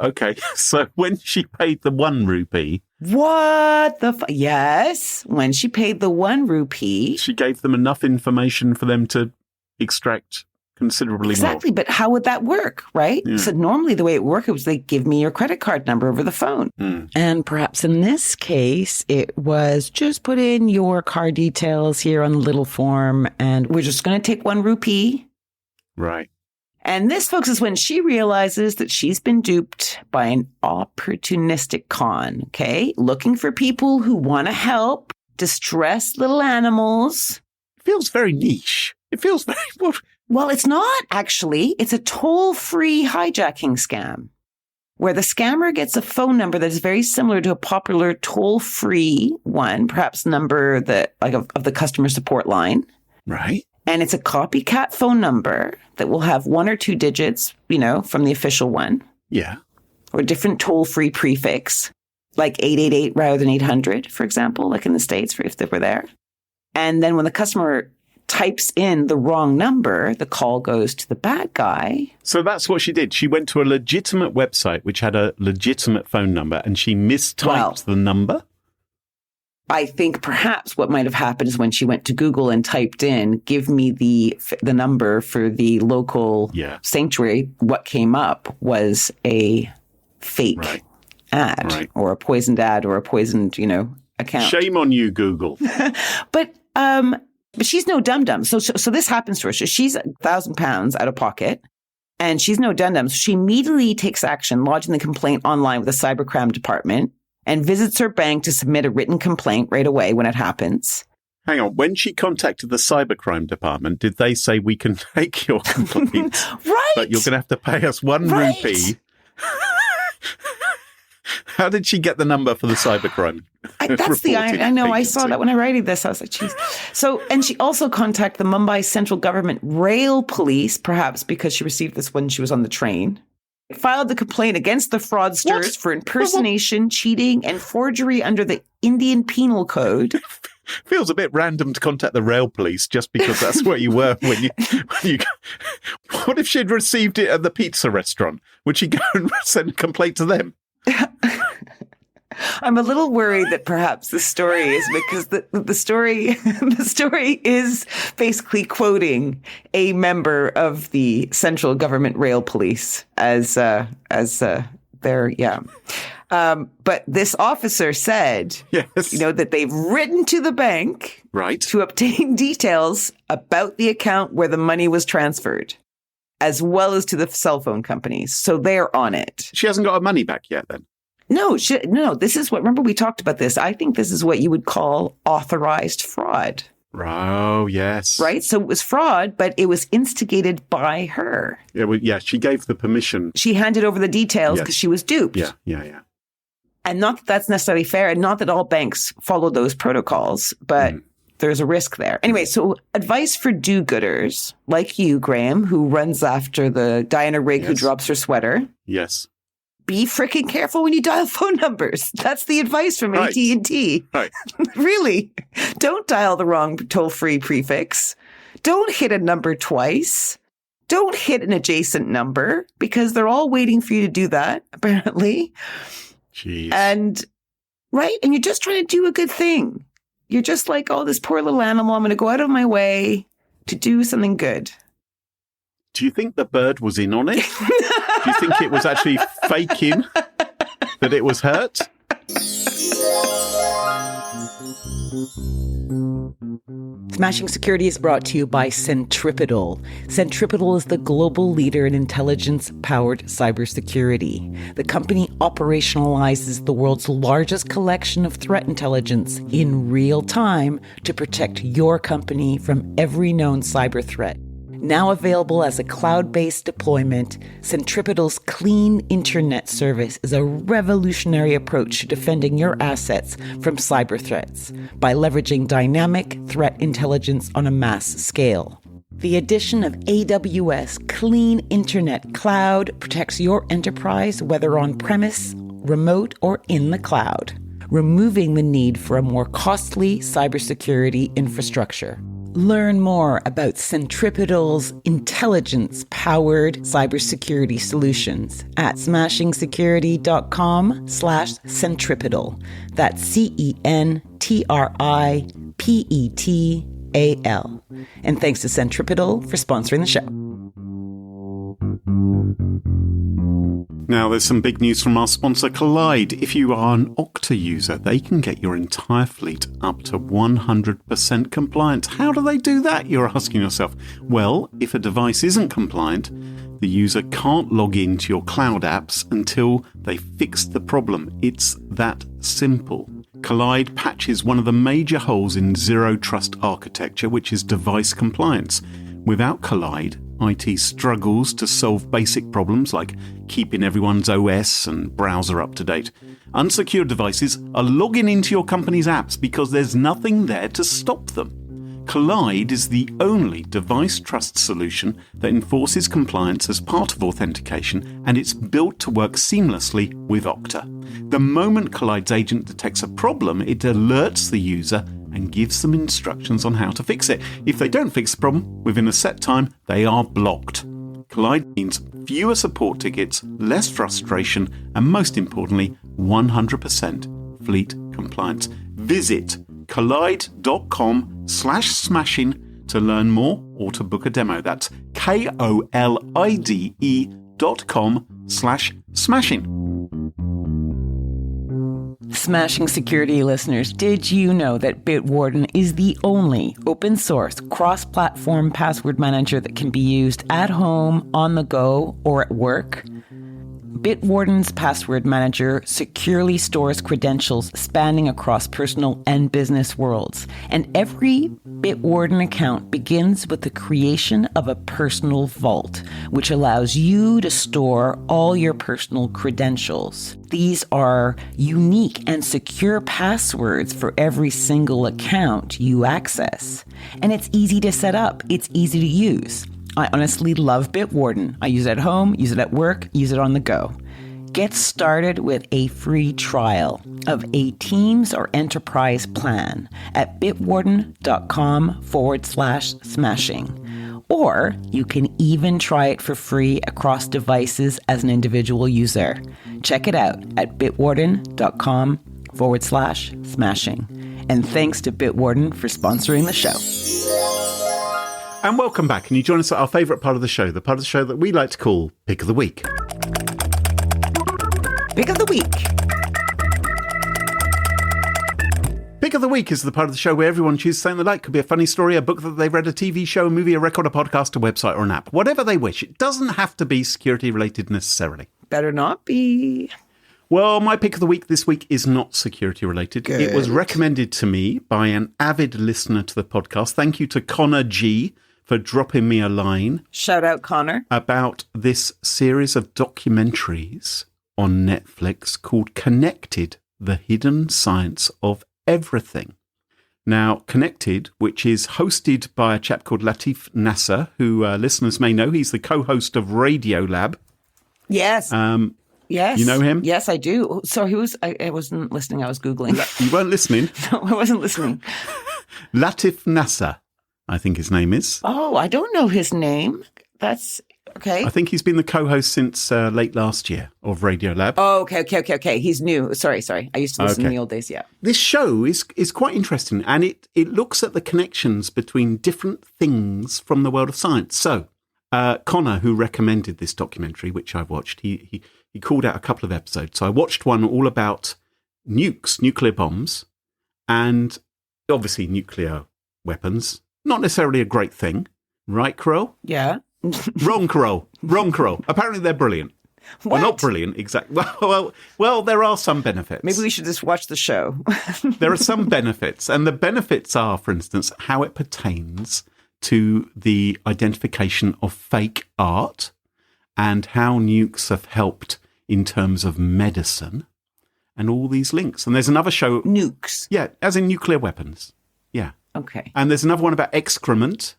okay. So when she paid the 1 rupee, What the Yes, when she paid the 1 rupee. she gave them enough information for them to extract considerably Exactly, but how would that work, right? Yeah. So normally the way it worked was they give me your credit card number over the phone. And perhaps in this case, it was just put in your card details here on the little form, and we're just going to take 1 rupee. more. Right. And this, folks, is when she realizes that she's been duped by an opportunistic con, okay? Looking for people who want to help distressed little animals. Feels very niche. It feels very... Well, it's not actually. It's a toll-free hijacking scam where the scammer gets a phone number that is very similar to a popular toll-free one, perhaps number that of the customer support line. Right. And it's a copycat phone number that will have 1 or 2 digits, from the official one, Yeah. or a different toll-free prefix, like 888 rather than 800, for example, like in the States, if they were there. And then when the customer types in the wrong number, the call goes to the bad guy. So that's what she did. She went to a legitimate website which had a legitimate phone number and she mistyped the number. I think perhaps what might have happened is when she went to Google and typed in, give me the number for the local sanctuary, what came up was a fake ad or a poisoned ad or a poisoned, account. Shame on you, Google. But she's no dum-dum. So this happens to her. So she's £1,000 out of pocket and she's no dum-dum. So she immediately takes action, lodging the complaint online with the cybercrime department, and visits her bank to submit a written complaint right away when it happens. Hang on. When she contacted the cybercrime department, did they say we can take your complaint? Right. But you're going to have to pay us 1 rupee. How did she get the number for the cybercrime? That's the irony. I know. I saw that when I writing this. I was like, geez. So, and she also contacted the Mumbai Central Government Rail Police, perhaps because she received this when she was on the train. Filed the complaint against the fraudsters for impersonation, cheating, and forgery under the Indian Penal Code. Feels a bit random to contact the rail police just because that's where you were when you. What if she'd received it at the pizza restaurant? Would she go and send a complaint to them? I'm a little worried that perhaps the story is because the story is basically quoting a member of the Central Government Rail Police as their but this officer said that they've written to the bank to obtain details about the account where the money was transferred, as well as to the cell phone companies. So they're on it. She hasn't got her money back yet then. No, this is what, remember we talked about this. I think this is what you would call authorized fraud. Oh, yes. Right? So it was fraud, but it was instigated by her. Yeah, well, yeah, she gave the permission. She handed over the details because she was duped. Yeah. And not that that's necessarily fair, and not that all banks follow those protocols, but there's a risk there. Anyway, so advice for do-gooders like you, Graham, who runs after the Diana Rigg who drops her sweater. Yes. Be freaking careful when you dial phone numbers. That's the advice from AT&T. Right. Really. Don't dial the wrong toll-free prefix. Don't hit a number twice. Don't hit an adjacent number because they're all waiting for you to do that, apparently. Jeez. And, right? And you're just trying to do a good thing. You're just like, oh, this poor little animal, I'm going to go out of my way to do something good. Do you think the bird was in on it? Do you think it was actually faking that it was hurt? Smashing Security is brought to you by Centripetal. Centripetal is the global leader in intelligence-powered cybersecurity. The company operationalizes the world's largest collection of threat intelligence in real time to protect your company from every known cyber threat. Now available as a cloud-based deployment, Centripetal's Clean Internet service is a revolutionary approach to defending your assets from cyber threats by leveraging dynamic threat intelligence on a mass scale. The addition of AWS Clean Internet Cloud protects your enterprise whether on-premise, remote, or in the cloud, removing the need for a more costly cybersecurity infrastructure. Learn more about Centripetal's intelligence-powered cybersecurity solutions at smashingsecurity.com/centripetal. That's CENTRIPETAL. And thanks to Centripetal for sponsoring the show. Now, there's some big news from our sponsor, Collide. If you are an Okta user, they can get your entire fleet up to 100% compliant. How do they do that, you're asking yourself? Well, if a device isn't compliant, the user can't log into your cloud apps until they fix the problem. It's that simple. Collide patches one of the major holes in zero trust architecture, which is device compliance. Without Collide, IT struggles to solve basic problems like keeping everyone's OS and browser up to date. Unsecured devices are logging into your company's apps because there's nothing there to stop them. Collide is the only device trust solution that enforces compliance as part of authentication, and it's built to work seamlessly with Okta. The moment Collide's agent detects a problem, it alerts the user and gives them instructions on how to fix it. If they don't fix the problem within a set time, they are blocked. Collide means fewer support tickets, less frustration, and most importantly, 100% fleet compliance. Visit collide.com/smashing to learn more or to book a demo. That's KOLIDE.com/smashing. Smashing Security listeners, did you know that Bitwarden is the only open source cross-platform password manager that can be used at home, on the go, or at work? Bitwarden's password manager securely stores credentials spanning across personal and business worlds. And every Bitwarden account begins with the creation of a personal vault, which allows you to store all your personal credentials. These are unique and secure passwords for every single account you access. And it's easy to set up. It's easy to use. I honestly love Bitwarden. I use it at home, use it at work, use it on the go. Get started with a free trial of a Teams or Enterprise plan at bitwarden.com/smashing. Or you can even try it for free across devices as an individual user. Check it out at bitwarden.com/smashing. And thanks to Bitwarden for sponsoring the show. And welcome back. And you join us at our favourite part of the show, the part of the show that we like to call Pick of the Week. Pick of the Week. Pick of the Week is the part of the show where everyone chooses something they like. Could be a funny story, a book that they've read, a TV show, a movie, a record, a podcast, a website, or an app. Whatever they wish. It doesn't have to be security related necessarily. Better not be. Well, my pick of the week this week is not security related. Good. It was recommended to me by an avid listener to the podcast. Thank you to Connor G for dropping me a line. Shout out, Connor. About this series of documentaries on Netflix called Connected, the Hidden Science of Everything. Now, Connected, which is hosted by a chap called Latif Nasser, who listeners may know. He's the co-host of Radio Lab. Yes. Yes. You know him? Yes, I do. So I wasn't listening. I was Googling. You weren't listening? No, I wasn't listening. Latif Nasser, I think his name is. Oh, I don't know his name. That's okay. I think he's been the co-host since late last year of Radio Lab. Oh, okay. He's new. Sorry. I used to listen in the old days, yeah. This show is quite interesting, and it looks at the connections between different things from the world of science. So, Connor, who recommended this documentary, which I watched, he called out a couple of episodes. So I watched one all about nukes, nuclear bombs, and obviously nuclear weapons. Not necessarily a great thing, right, Carole? Yeah. Wrong, Carole. Apparently they're brilliant. What? Well, not brilliant, exactly. Well, there are some benefits. Maybe we should just watch the show. There are some benefits, and the benefits are, for instance, how it pertains to the identification of fake art and how nukes have helped in terms of medicine and all these links. And there's another show. Nukes. Yeah, as in nuclear weapons. Yeah. Okay. And there's another one about excrement.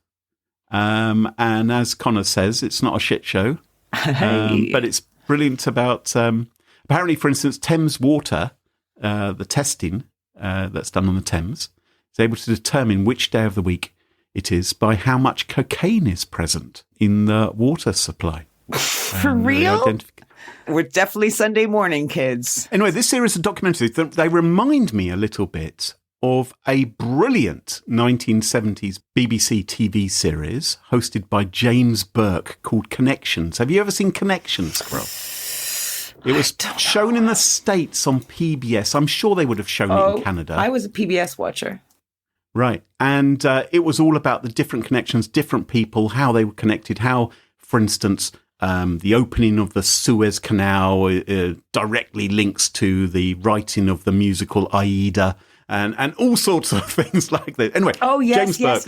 And as Connor says, it's not a shit show. But it's brilliant about, apparently, for instance, Thames Water, the testing that's done on the Thames, is able to determine which day of the week it is by how much cocaine is present in the water supply. For real? We're definitely Sunday morning, kids. Anyway, this series of documentaries, they remind me a little bit of a brilliant 1970s BBC TV series hosted by James Burke called Connections. Have you ever seen Connections, Carole? It was shown in the States on PBS. I'm sure they would have shown it in Canada. I was a PBS watcher. Right. And it was all about the different connections, different people, how they were connected, how, for instance, the opening of the Suez Canal directly links to the writing of the musical Aida and all sorts of things like that. Anyway, oh, yes, James Burke.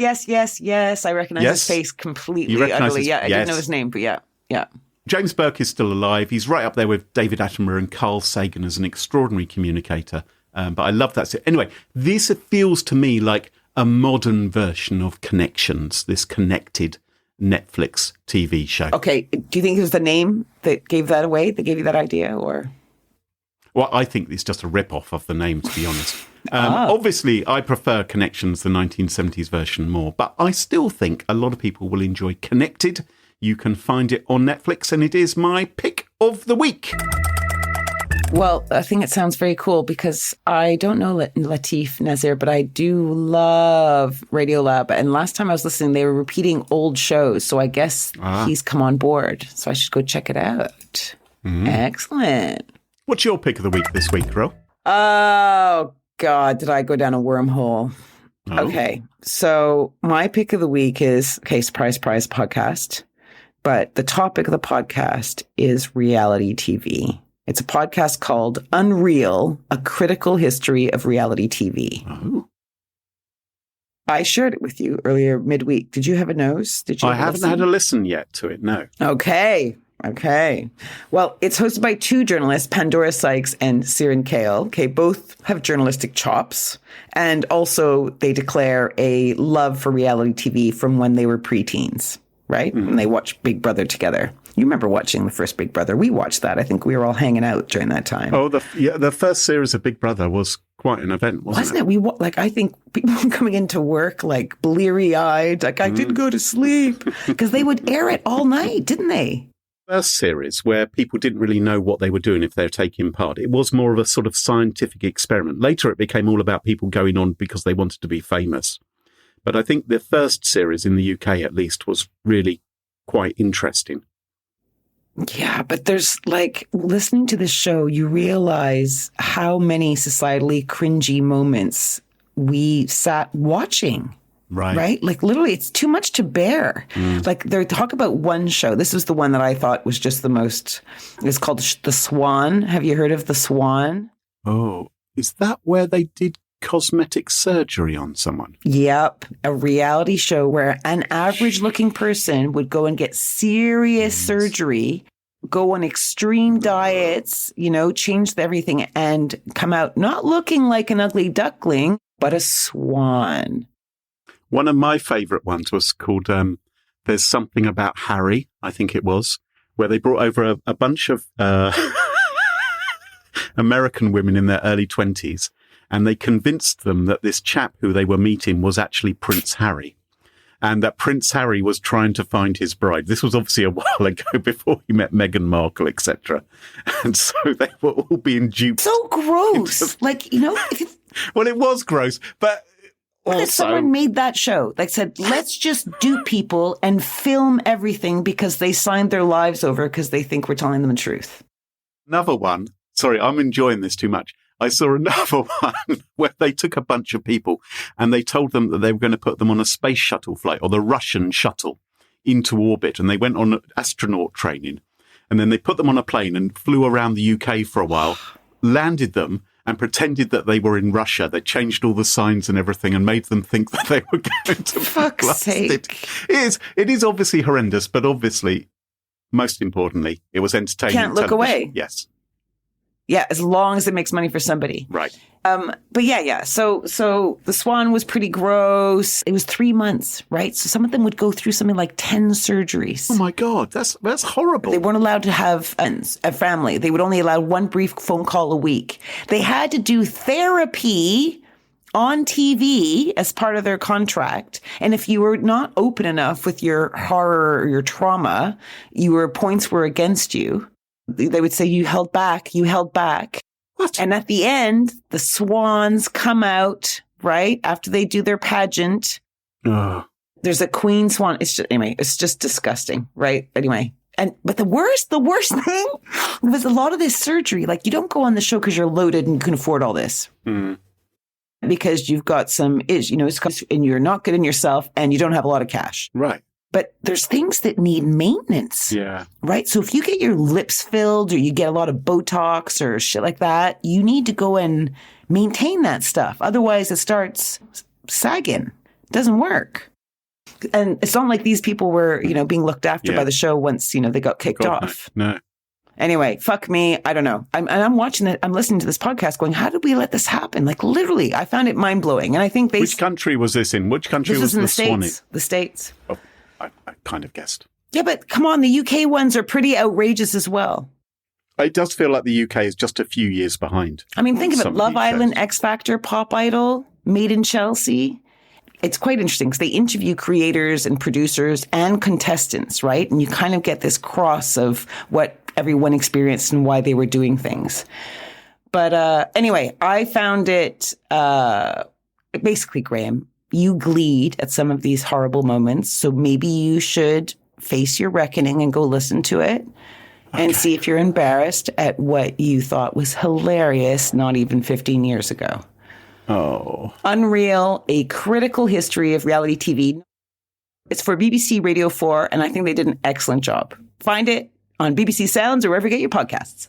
yes. I recognize his face completely, utterly. I didn't know his name, but yeah. James Burke is still alive. He's right up there with David Attenborough and Carl Sagan as an extraordinary communicator. But I love that. Anyway, this feels to me like a modern version of Connections, this connected Netflix TV show. Okay, do you think it was the name that gave that away, that gave you that idea, or? Well, I think it's just a rip-off of the name, to be honest. Obviously, I prefer Connections, the 1970s version, more, but I still think a lot of people will enjoy Connected. You can find it on Netflix, and it is my pick of the week. Well, I think it sounds very cool because I don't know Latif Nasser, but I do love Radio Lab. And last time I was listening, they were repeating old shows. So I guess he's come on board. So I should go check it out. Excellent. What's your pick of the week this week, Carole? Oh, God, did I go down a wormhole? Oh. Okay. So my pick of the week is, surprise, surprise, podcast. But the topic of the podcast is reality TV. It's a podcast called Unreal, A Critical History of Reality TV. Oh. I shared it with you earlier midweek. Did you have a nose? I haven't had a listen yet to it, no. Okay. Well, it's hosted by two journalists, Pandora Sykes and Ciaran Carole. Okay, both have journalistic chops. And also they declare a love for reality TV from when they were preteens, right? And they watched Big Brother together. You remember watching the first Big Brother. We watched that. I think we were all hanging out during that time. Oh, the first series of Big Brother was quite an event, wasn't it? I think people were coming into work like bleary-eyed, like I didn't go to sleep. Because they would air it all night, didn't they? First series where people didn't really know what they were doing if they were taking part. It was more of a sort of scientific experiment. Later, it became all about people going on because they wanted to be famous. But I think the first series in the UK, at least, was really quite interesting. Yeah, but there's listening to this show, you realize how many societally cringy moments we sat watching Right? Like literally, it's too much to bear. Like they talk about one show. This is the one that I thought was just the most, it's called The Swan. Have you heard of The Swan? Oh, is that where they did cosmetic surgery on someone? Yep. A reality show where an average looking person would go and get serious surgery, go on extreme diets, change everything and come out not looking like an ugly duckling, but a swan. One of my favourite ones was called There's Something About Harry, I think it was, where they brought over a bunch of American women in their early 20s, and they convinced them that this chap who they were meeting was actually Prince Harry, and that Prince Harry was trying to find his bride. This was obviously a while ago before he met Meghan Markle, etc. And so they were all being duped. So gross. Well, it was gross, but... What if someone made that show, like said, let's just dupe people and film everything because they signed their lives over because they think we're telling them the truth? Another one. Sorry, I'm enjoying this too much. I saw another one where they took a bunch of people and they told them that they were going to put them on a space shuttle flight, or the Russian shuttle, into orbit. And they went on astronaut training. And then they put them on a plane and flew around the UK for a while, landed them, and pretended that they were in Russia. They changed all the signs and everything and made them think that they were going to Fuck's blasted. sake. It is obviously horrendous, but obviously, most importantly, it was entertaining. Can't look television. away. Yes. Yeah, as long as it makes money for somebody. Right. But yeah. So The Swan was pretty gross. It was 3 months, right? So some of them would go through something like 10 surgeries. Oh my God, that's horrible. They weren't allowed to have friends, a family. They would only allow one brief phone call a week. They had to do therapy on TV as part of their contract. And if you were not open enough with your horror or your trauma, points were against you. They would say, you held back. What? And at the end, the swans come out, right? After they do their pageant. Ugh. There's a queen swan. It's just disgusting, right? Anyway. But the worst thing was a lot of this surgery. Like, you don't go on the show because you're loaded and you can afford all this. Because you've got some and you're not good in yourself and you don't have a lot of cash. Right. But there's things that need maintenance. Yeah. Right? So if you get your lips filled or you get a lot of Botox or shit like that, you need to go and maintain that stuff. Otherwise, it starts sagging. It doesn't work. And it's not like these people were, being looked after by the show once, they got kicked off. No. Anyway, fuck me. I don't know. I'm watching it. I'm listening to this podcast going, how did we let this happen? Like, literally, I found it mind blowing. And I think Which country was this in? Which country was in the the Swan in? States. The States. Oh, I kind of guessed. Yeah, but come on, the UK ones are pretty outrageous as well. It does feel like the UK is just a few years behind. I mean, think of it. Some of Love these Island, shows. X Factor, Pop Idol, Made in Chelsea. It's quite interesting because they interview creators and producers and contestants, right? And you kind of get this cross of what everyone experienced and why they were doing things. But anyway, I found it basically, Graham, you gleed at some of these horrible moments. So maybe you should face your reckoning and go listen to it and see if you're embarrassed at what you thought was hilarious not even 15 years ago. Oh. Unreal, a critical history of reality TV. It's for BBC Radio 4, and I think they did an excellent job. Find it on BBC Sounds or wherever you get your podcasts.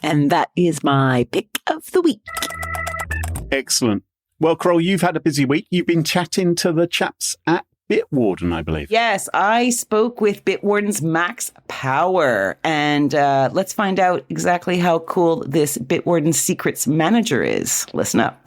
And that is my pick of the week. Excellent. Well, Carole, you've had a busy week. You've been chatting to the chaps at Bitwarden, I believe. Yes, I spoke with Bitwarden's Max Power. And let's find out exactly how cool this Bitwarden Secrets manager is. Listen up.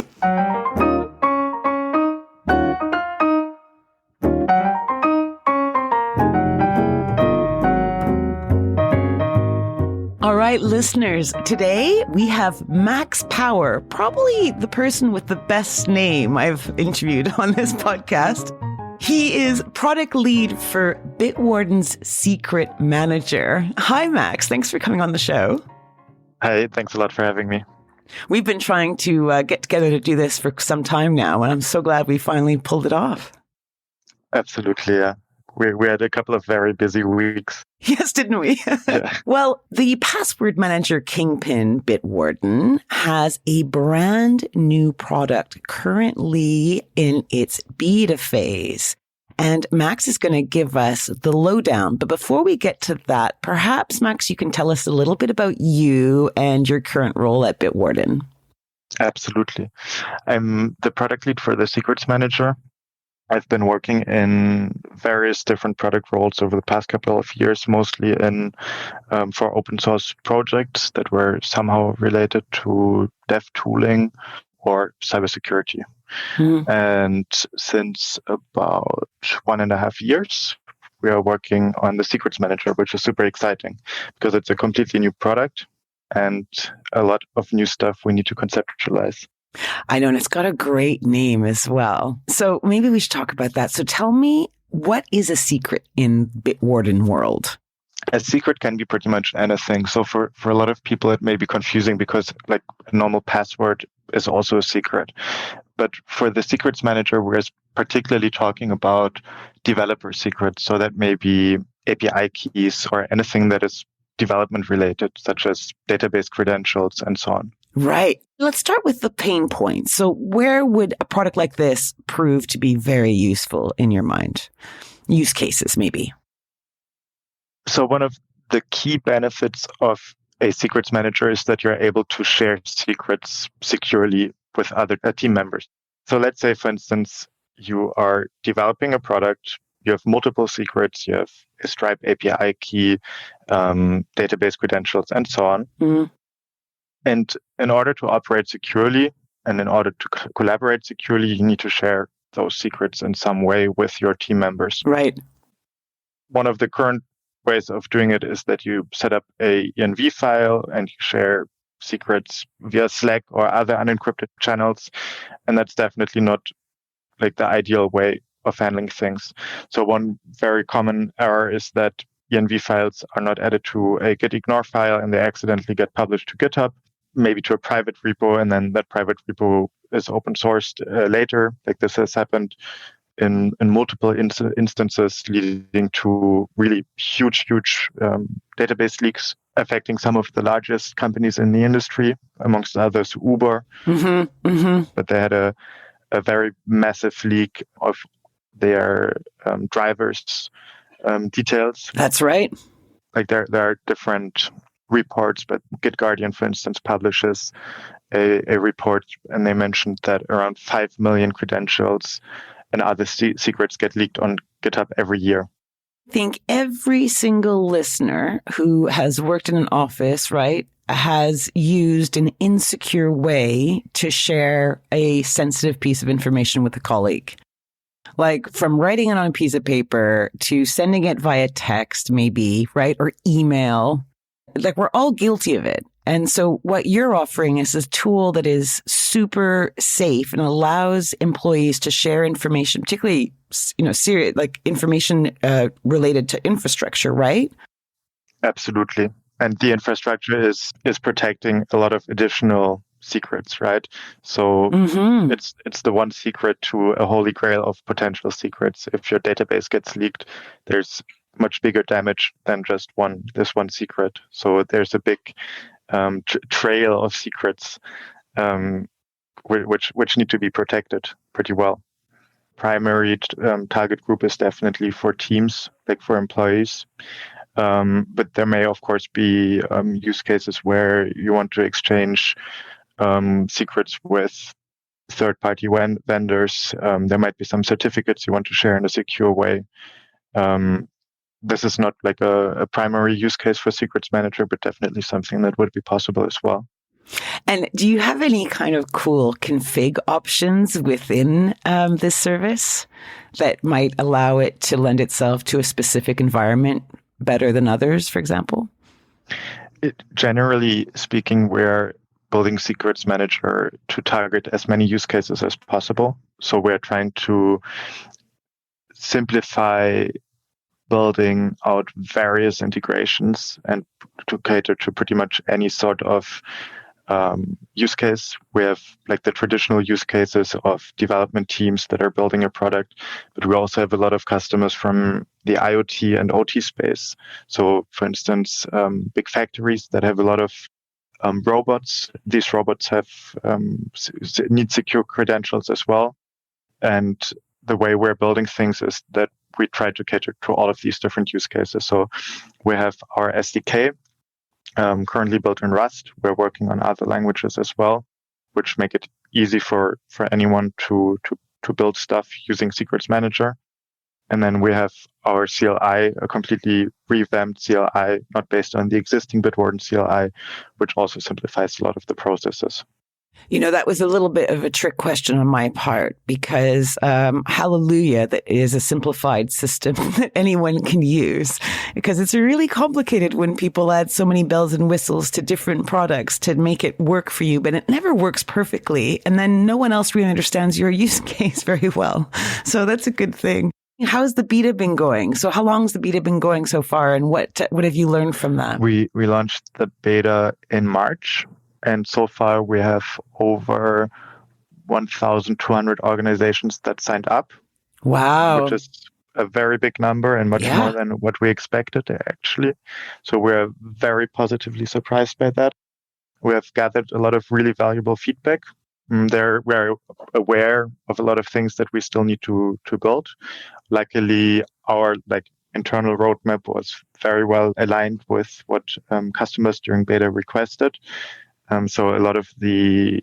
All right, listeners, today we have Max Power, probably the person with the best name I've interviewed on this podcast. He is product lead for Bitwarden's Secret Manager. Hi, Max. Thanks for coming on the show. Hey, thanks a lot for having me. We've been trying to get together to do this for some time now, and I'm so glad we finally pulled it off. Absolutely, yeah. we had a couple of very busy weeks. Yes, didn't we? Yeah. Well, the password manager kingpin Bitwarden has a brand new product currently in its beta phase. And Max is going to give us the lowdown. But before we get to that, perhaps, Max, you can tell us a little bit about you and your current role at Bitwarden. Absolutely. I'm the product lead for the secrets manager. I've been working in various different product roles over the past couple of years, mostly in for open source projects that were somehow related to dev tooling or cybersecurity. And since about 1.5 years, we are working on the secrets manager, which is super exciting because it's a completely new product and a lot of new stuff we need to conceptualize. I know, and it's got a great name as well. So maybe we should talk about that. So tell me, what is a secret in Bitwarden world? A secret can be pretty much anything. So for a lot of people, it may be confusing because like a normal password is also a secret. But for the secrets manager, we're particularly talking about developer secrets. So that may be API keys or anything that is development related, such as database credentials and so on. Right. Let's start with the pain points. So where would a product like this prove to be very useful in your mind? Use cases, maybe. So one of the key benefits of a secrets manager is that you're able to share secrets securely with other team members. So let's say, for instance, you are developing a product, you have multiple secrets, you have a Stripe API key, database credentials, and so on. Mm-hmm. And in order to operate securely and in order to collaborate securely, you need to share those secrets in some way with your team members. Right. One of the current ways of doing it is that you set up a env file and you share secrets via Slack or other unencrypted channels. And that's definitely not like the ideal way of handling things. So one very common error is that env files are not added to a git ignore file and they accidentally get published to GitHub, maybe to a private repo, and then that private repo is open sourced later. Like this has happened in multiple instances, leading to really huge database leaks affecting some of the largest companies in the industry, amongst others Uber. Mm-hmm. Mm-hmm. But they had a very massive leak of their drivers' details. That's right. Like there are different reports, but GitGuardian, for instance, publishes a report, and they mentioned that around 5 million credentials and other secrets get leaked on GitHub every year. I think every single listener who has worked in an office, right, has used an insecure way to share a sensitive piece of information with a colleague. Like from writing it on a piece of paper to sending it via text, maybe, right, or email. Like we're all guilty of it. And so what you're offering is a tool that is super safe and allows employees to share information, particularly, serious, like information related to infrastructure, right? Absolutely. And the infrastructure is protecting a lot of additional secrets, right? So it's the one secret to a holy grail of potential secrets. If your database gets leaked, there's much bigger damage than just this one secret. So there's a big trail of secrets which need to be protected pretty well. Primary target group is definitely for teams, like for employees. But there may, of course, be use cases where you want to exchange secrets with third-party vendors. There might be some certificates you want to share in a secure way. This is not like a primary use case for Secrets Manager, but definitely something that would be possible as well. And do you have any kind of cool config options within this service that might allow it to lend itself to a specific environment better than others, for example? Generally speaking, we're building Secrets Manager to target as many use cases as possible. So we're trying to simplify building out various integrations and to cater to pretty much any sort of use case. We have like the traditional use cases of development teams that are building a product, but we also have a lot of customers from the IoT and OT space. So, for instance, big factories that have a lot of robots. These robots have need secure credentials as well. And the way we're building things is that we try to cater to all of these different use cases. So we have our SDK currently built in Rust. We're working on other languages as well, which make it easy for anyone to build stuff using Secrets Manager. And then we have our CLI, a completely revamped CLI, not based on the existing Bitwarden CLI, which also simplifies a lot of the processes. You know, that was a little bit of a trick question on my part because hallelujah, that is a simplified system that anyone can use because it's really complicated when people add so many bells and whistles to different products to make it work for you, but it never works perfectly. And then no one else really understands your use case very well. So that's a good thing. How's the beta been going? So how long's the beta been going so far and what have you learned from that? We launched the beta in March. And so far, we have over 1,200 organizations that signed up. Wow. Which is a very big number and much more than what we expected, actually. So we're very positively surprised by that. We have gathered a lot of really valuable feedback. We're aware of a lot of things that we still need to build. Luckily, our internal roadmap was very well aligned with what customers during beta requested. So a lot of the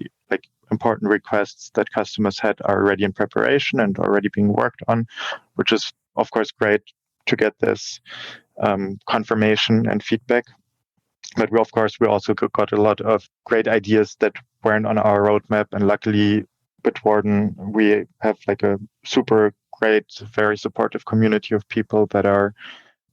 important requests that customers had are already in preparation and already being worked on, which is of course great to get this confirmation and feedback. But we also got a lot of great ideas that weren't on our roadmap, and luckily Bitwarden, we have a super great, very supportive community of people that are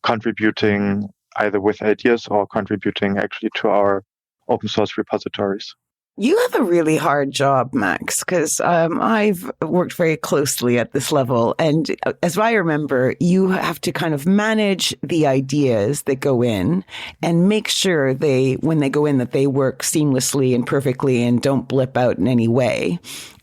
contributing either with ideas or contributing actually to our open source repositories. You have a really hard job, Max, because I've worked very closely at this level. And as I remember, you have to kind of manage the ideas that go in and make sure when they go in, that they work seamlessly and perfectly and don't blip out in any way.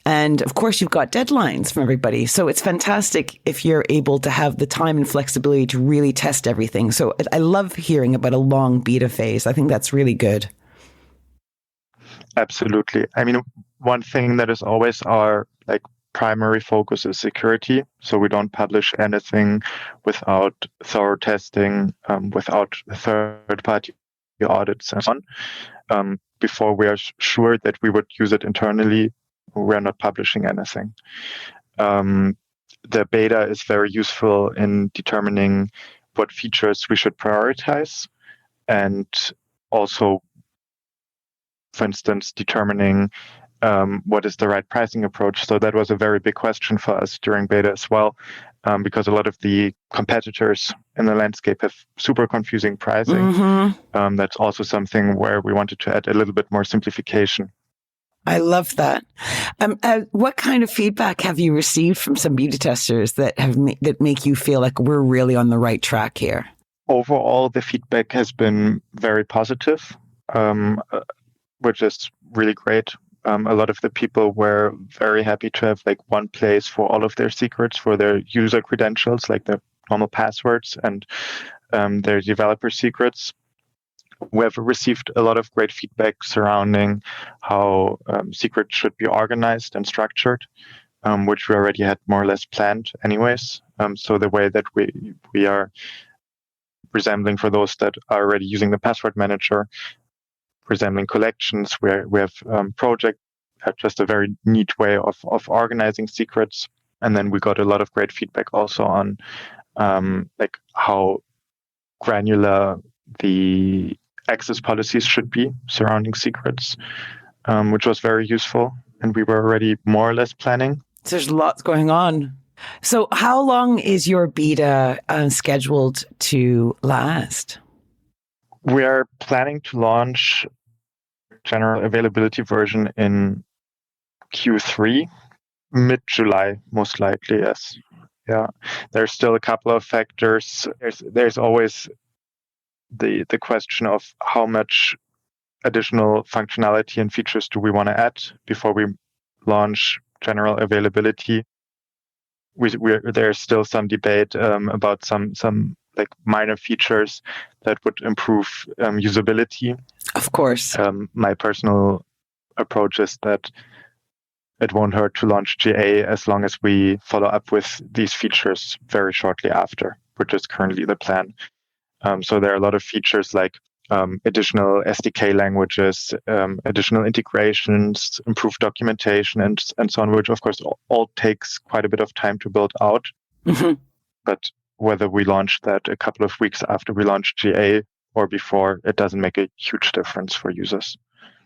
And of course, you've got deadlines from everybody. So it's fantastic if you're able to have the time and flexibility to really test everything. So I love hearing about a long beta phase. I think that's really good. Absolutely. I mean, one thing that is always our primary focus is security. So we don't publish anything without thorough testing, without third-party audits and so on. Before we are sure that we would use it internally, we're not publishing anything. The beta is very useful in determining what features we should prioritize, and also, for instance, determining what is the right pricing approach. So that was a very big question for us during beta as well, because a lot of the competitors in the landscape have super confusing pricing. Mm-hmm. That's also something where we wanted to add a little bit more simplification. I love that. What kind of feedback have you received from some beta testers that that make you feel like we're really on the right track here? Overall, the feedback has been very positive. Which is really great. A lot of the people were very happy to have one place for all of their secrets, for their user credentials, like their normal passwords and their developer secrets. We have received a lot of great feedback surrounding how secrets should be organized and structured, which we already had more or less planned anyways. So the way that we are resembling, for those that are already using the password manager, resembling collections where we have project, just a very neat way of organizing secrets. And then we got a lot of great feedback also on how granular the access policies should be surrounding secrets, which was very useful. And we were already more or less planning. There's lots going on. So how long is your beta scheduled to last? We are planning to launch general availability version in Q3, mid-July, most likely, yes. Yeah, there's still a couple of factors. There's always the question of how much additional functionality and features do we want to add before we launch general availability. There's still some debate about some like minor features that would improve usability. Of course. My personal approach is that it won't hurt to launch GA as long as we follow up with these features very shortly after, which is currently the plan. So there are a lot of features like additional SDK languages, additional integrations, improved documentation, and so on, which of course all takes quite a bit of time to build out. Mm-hmm. But whether we launch that a couple of weeks after we launch GA or before, it doesn't make a huge difference for users.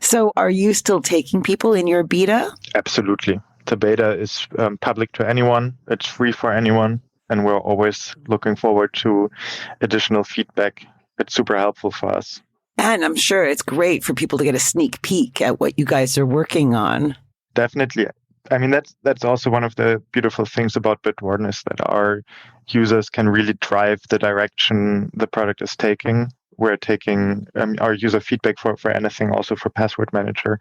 So are you still taking people in your beta? Absolutely. The beta is public to anyone. It's free for anyone. And we're always looking forward to additional feedback. It's super helpful for us. And I'm sure it's great for people to get a sneak peek at what you guys are working on. Definitely. I mean, that's also one of the beautiful things about Bitwarden is that our users can really drive the direction the product is taking. We're taking our user feedback for anything, also for Password Manager.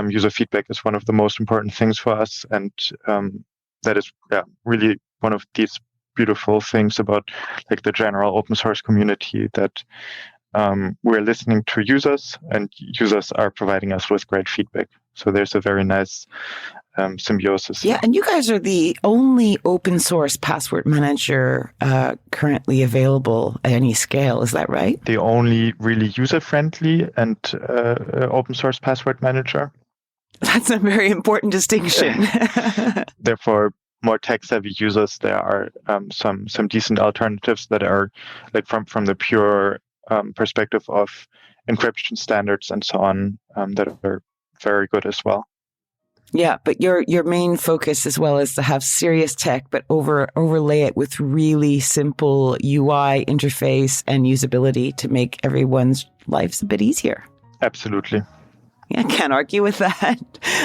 User feedback is one of the most important things for us. And that is really one of these beautiful things about like the general open source community, that we're listening to users and users are providing us with great feedback. So there's a very nice symbiosis. Yeah, and you guys are the only open source password manager currently available at any scale. Is that right? The only really user-friendly and open source password manager. That's a very important distinction. Therefore, more tech-savvy users, there are some decent alternatives that are like from the pure perspective of encryption standards and so on that are very good as well. Yeah, but your main focus as well is to have serious tech, but overlay it with really simple UI interface and usability to make everyone's lives a bit easier. Absolutely. Yeah, can't argue with that.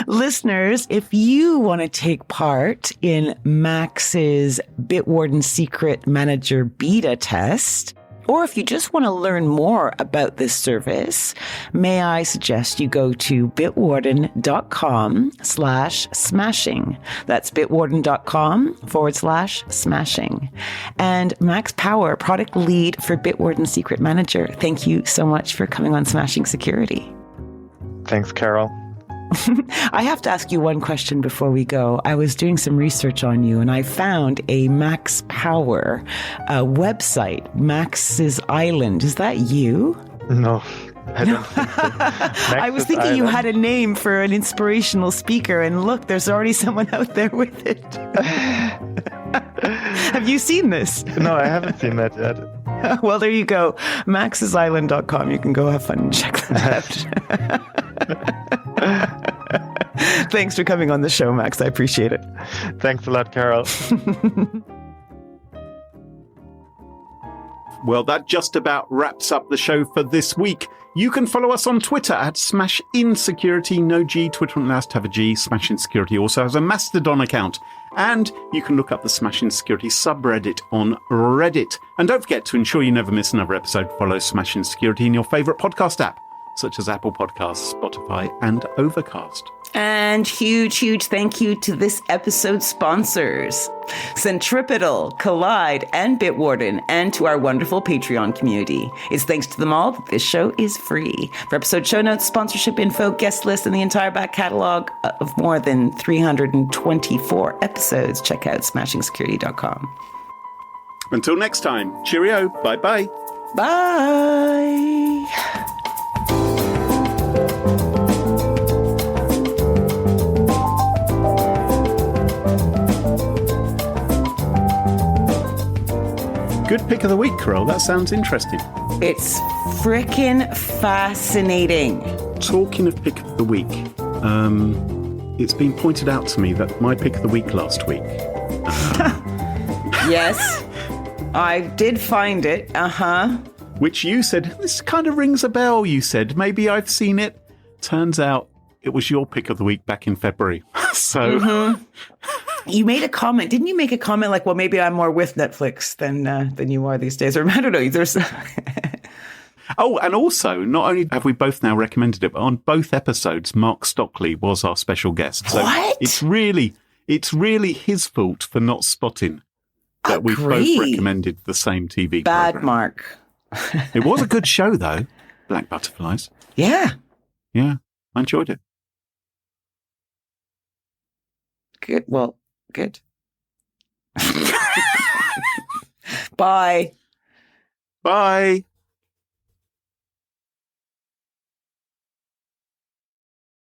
Listeners, if you want to take part in Max's Bitwarden Secret Manager beta test, or if you just want to learn more about this service, may I suggest you go to bitwarden.com/smashing. That's bitwarden.com/smashing. And Max Power, product lead for Bitwarden Secret Manager, thank you so much for coming on Smashing Security. Thanks, Carole. I have to ask you one question before we go. I was doing some research on you and I found a Max Power website, Max's Island. Is that you? No, I don't think so. I was thinking Island. You had a name for an inspirational speaker, and look, there's already someone out there with it. Have you seen this? No, I haven't seen that yet. Well, there you go. maxisisland.com. You can go have fun and check that out. Thanks for coming on the show, Max. I appreciate it. Thanks a lot, Carole. Well, that just about wraps up the show for this week. You can follow us on Twitter at SmashInSecurity. No G, Twitter won't allow us to have a G. SmashInSecurity also has a Mastodon account. And you can look up the Smashing Security subreddit on Reddit. And don't forget to ensure you never miss another episode, follow Smashing Security in your favourite podcast app, such as Apple Podcasts, Spotify, and Overcast. And huge thank you to this episode's sponsors, Centripetal, Collide, and Bitwarden, and to our wonderful Patreon community. It's thanks to them all that this show is free. For episode show notes, sponsorship info, guest list, and the entire back catalog of more than 324 episodes, check out smashingsecurity.com. Until next time, cheerio, bye-bye. Bye. Good pick of the week, Carole. That sounds interesting. It's frickin' fascinating. Talking of pick of the week, it's been pointed out to me that my pick of the week last week. Yes, I did find it. Which you said, this kind of rings a bell, you said. Maybe I've seen it. Turns out it was your pick of the week back in February. So... You made a comment. Didn't you make a comment like, well, maybe I'm more with Netflix than you are these days? Or I don't know. There's Oh, and also, not only have we both now recommended it, but on both episodes, Mark Stockley was our special guest. So What? it's really his fault for not spotting that we've both recommended the same TV Bad program. Mark. It was a good show, though, Black Butterflies. Yeah. Yeah, I enjoyed it. Good. Well, good. Bye. Bye.